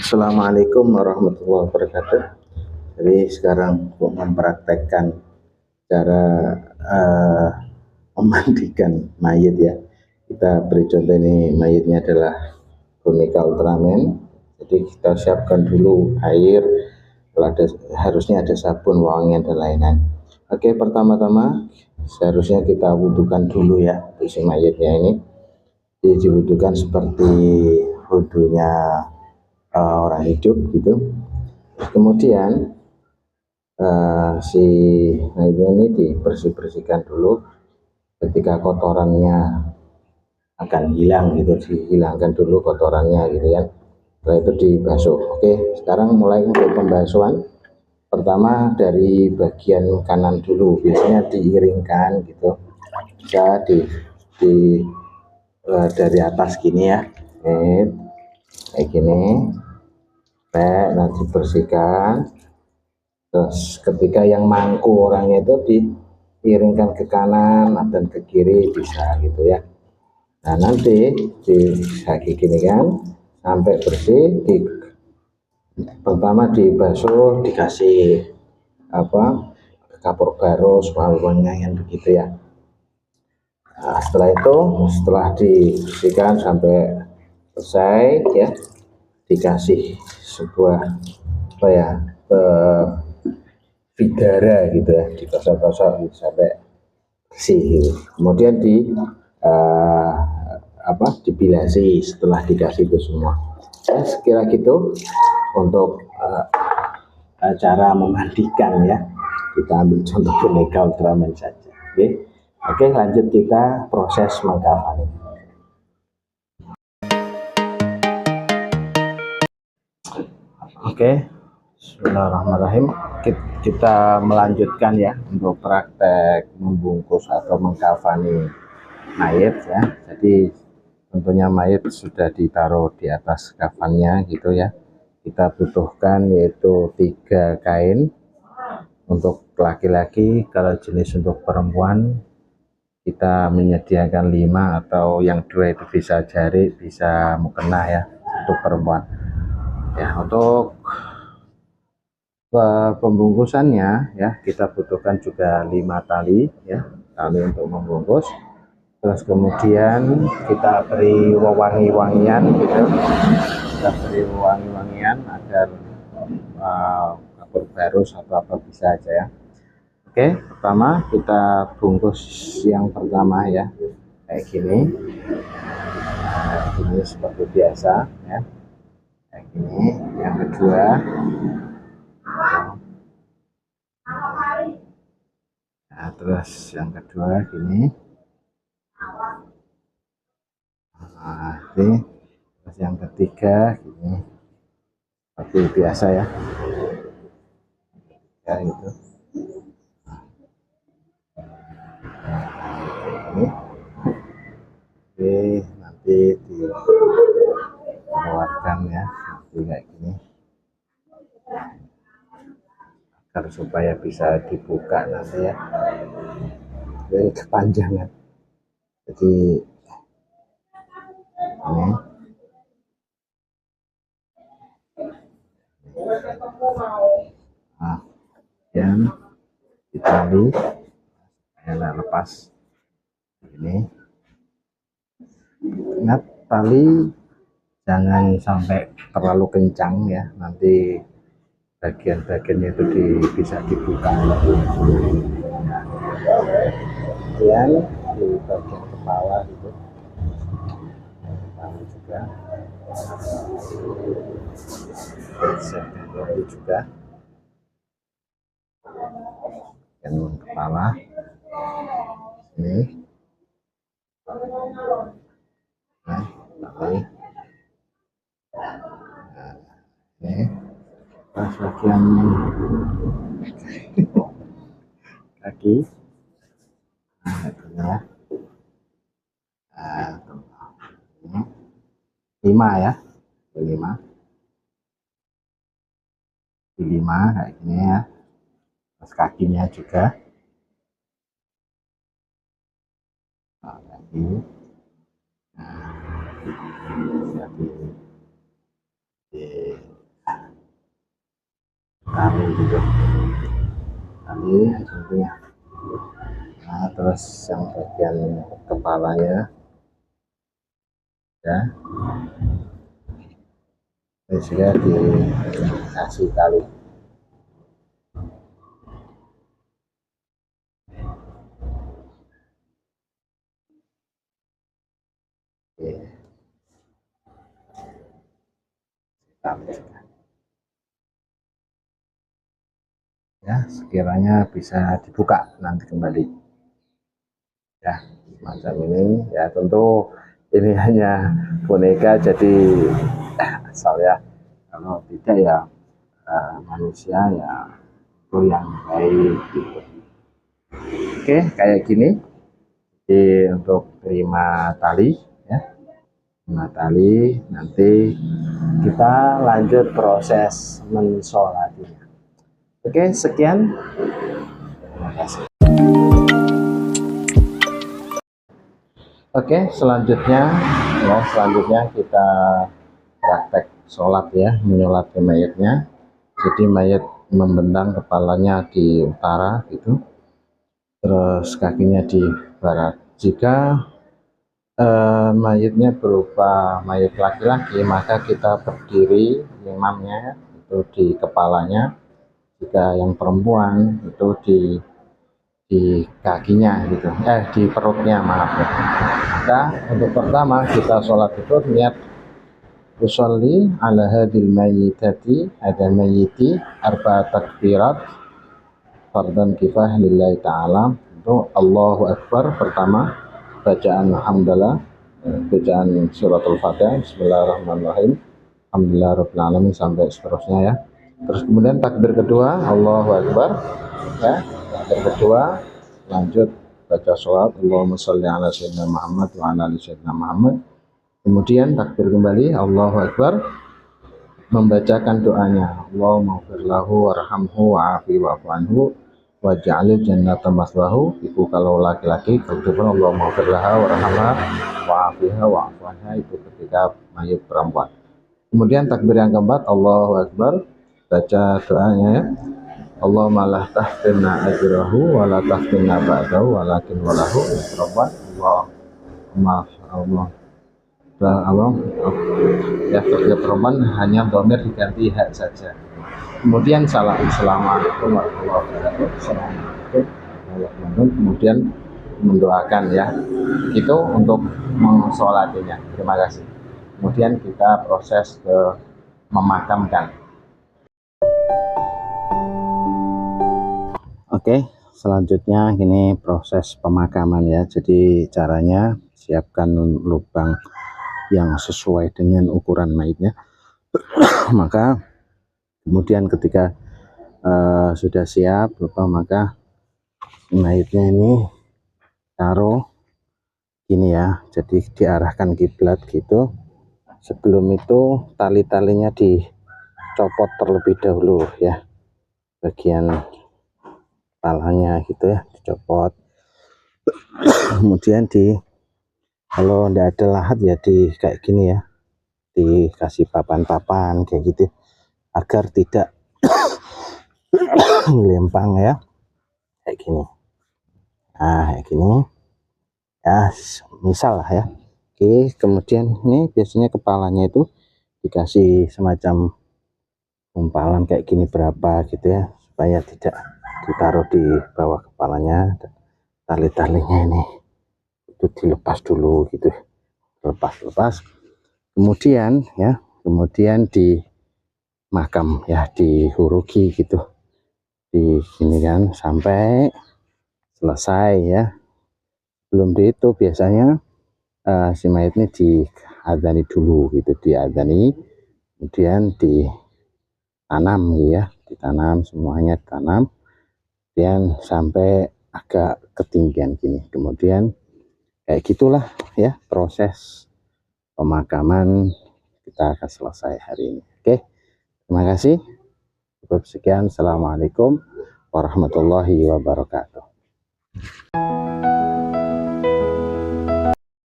Assalamualaikum warahmatullahi wabarakatuh. Jadi sekarang untuk mempraktekkan cara memandikan mayit ya. Kita beri contoh, ini mayitnya adalah boneka Ultraman. Jadi kita siapkan dulu air, harusnya ada sabun, wangian dan lain-lain. Oke, pertama-tama seharusnya kita wudhukan dulu ya isi mayitnya ini. Jadi diwudhukan seperti wudhunya orang hidup gitu. Kemudian si mayitnya ini dibersihkan dulu. Ketika kotorannya akan hilang gitu, dihilangkan dulu kotorannya gitu kan. Setelah itu dibasuh. Oke, sekarang mulai untuk pembasuhan. Pertama dari bagian kanan dulu, biasanya diiringkan gitu, bisa dari atas gini ya, kayak gini, nanti bersihkan. Terus ketika yang mangku orangnya itu diiringkan ke kanan dan ke kiri bisa gitu ya. Nah nanti bisa gini kan sampai bersih. Pertama dibasuh, dikasih kapur barus, wangian begitu ya. Nah, setelah dibersihkan sampai selesai ya, dikasih sebuah bidara gitu ya, digosok-gosok sampai bersih gitu. Kemudian dibilasi setelah dikasih itu semua. Sekira gitu untuk cara memandikan ya. Kita ambil contoh boneka Ultraman saja. Oke, lanjut kita proses mengkafani. Oke, bismillahirrahmanirrahim. Kita melanjutkan ya untuk praktek membungkus atau mengkafani mayit ya. Jadi tentunya mayit sudah ditaruh di atas kafannya gitu ya. Kita butuhkan yaitu 3 kain untuk laki-laki. Kalau jenis untuk perempuan kita menyediakan 5 atau yang 2 itu bisa jari, bisa mukena ya untuk perempuan ya. Untuk pembungkusannya ya, kita butuhkan juga 5 tali ya, tali untuk membungkus. Terus kemudian kita beri wangi-wangian gitu, agar kapur barus atau apa bisa aja ya. Oke, pertama kita bungkus yang pertama ya, kayak gini. Ini seperti biasa ya, kayak gini. Yang kedua, nah, terus yang kedua gini. Nah, ini terus yang ketiga gini, seperti biasa ya. Ya itu. Ini. Oke, nanti dikeluarkan ya, nanti kayak gini. Agar supaya bisa dibuka nanti ya. Jadi kepanjangan. Jadi ini. Nah, yang ditali nggak lepas ini. Ingat, tali jangan sampai terlalu kencang ya, nanti bagian-bagiannya itu bisa dibuka. Kemudian di bagian kepala itu juga ini juga yang kepala ini. Nah, ini pas bagian kaki. Nah, itu ya. Ini 5 ya, 5 kayak gini ya. Terus kakinya juga. Nah, kaki. Nah, jadi tali gitu, tali ujungnya. Nah, terus yang bagian kepalanya ya ini juga dikasih tali. Oke, tali ya, sekiranya bisa dibuka nanti kembali ya, macam ini ya. Tentu ini hanya boneka, jadi asal ya, kalau tidak ya manusia ya itu yang baik gitu. Oke, kayak gini. Jadi untuk terima tali ya, terima tali, nanti kita lanjut proses mensolatinya. Oke, sekian, terima kasih. Oke, selanjutnya kita praktek sholat ya, menyolatkan mayatnya. Jadi mayat membentang kepalanya di utara gitu, terus kakinya di barat. Jika mayatnya berupa mayat laki-laki, maka kita berdiri imamnya itu di kepalanya. Jika yang perempuan itu di kakinya gitu, di perutnya, maaf ya. Maka untuk pertama kita sholat itu niat usolli ala hadil mayyitati, ada mayyiti arba takbirat fardan kifah lillahi ta'ala. Itu Allahu Akbar pertama, bacaan hamdalah, bacaan suratul fatihah, bismillahirrahmanirrahim, alhamdulillah rabbil alamin, sampai seterusnya ya. Terus kemudian takbir kedua Allahu Akbar ya, takbir kedua lanjut baca sholawat Allahumma sholli ala sayyidina Muhammad wa ala ali sayyidina Muhammad. Kemudian takbir kembali Allahu Akbar, membacakan doanya Allahumma ighfir lahu warhamhu wa'afi wa'fu anhu waj'alil jannata maswahu. Itu kalau laki-laki. Kalau perempuan Allahumma ighfir laha warhamha wa'afiha wa'fu anha, itu ketika mayit perempuan. Kemudian takbir yang keempat Allahu Akbar, baca doanya ya, Allahumma la tahtimna ajrahu wa la tahtimna ba'dahu walakin walahu, perempuan Allah ya, perempuan hanya domir diganti hak saja. Kemudian assalamualaikum warahmatullahi wabarakatuh, assalamualaikum warahmatullahi wabarakatuh. Kemudian mendoakan ya, itu untuk mensolatinya. Terima kasih. Kemudian kita proses ke memakamkan. Oke, selanjutnya ini proses pemakaman ya. Jadi caranya siapkan lubang yang sesuai dengan ukuran mayatnya. Maka kemudian ketika sudah siap lubang, maka mayatnya ini taruh gini ya, jadi diarahkan kiblat gitu. Sebelum itu tali-talinya dicopot terlebih dahulu ya, bagian kepalanya gitu ya, dicopot. Kemudian kalau tidak ada lahat ya kayak gini ya, dikasih papan-papan kayak gitu agar tidak lempang ya, kayak gini. Nah, kayak gini ya, misal lah ya. Oke, kemudian ini biasanya kepalanya itu dikasih semacam gumpalan kayak gini berapa gitu ya, supaya tidak ditaruh di bawah kepalanya. Tali-talinya ini itu dilepas dulu gitu, lepas kemudian ya, kemudian di makam ya, dihuruki gitu di sini kan sampai selesai ya. Belum itu biasanya si mayat ini diadani dulu gitu, diadani, kemudian ditanam ya, ditanam semuanya, ditanam, kemudian sampai agak ketinggian gini. Kemudian kayak gitulah ya proses pemakaman kita akan selesai hari ini. Oke, terima kasih. Cukup sekian. Assalamualaikum warahmatullahi wabarakatuh.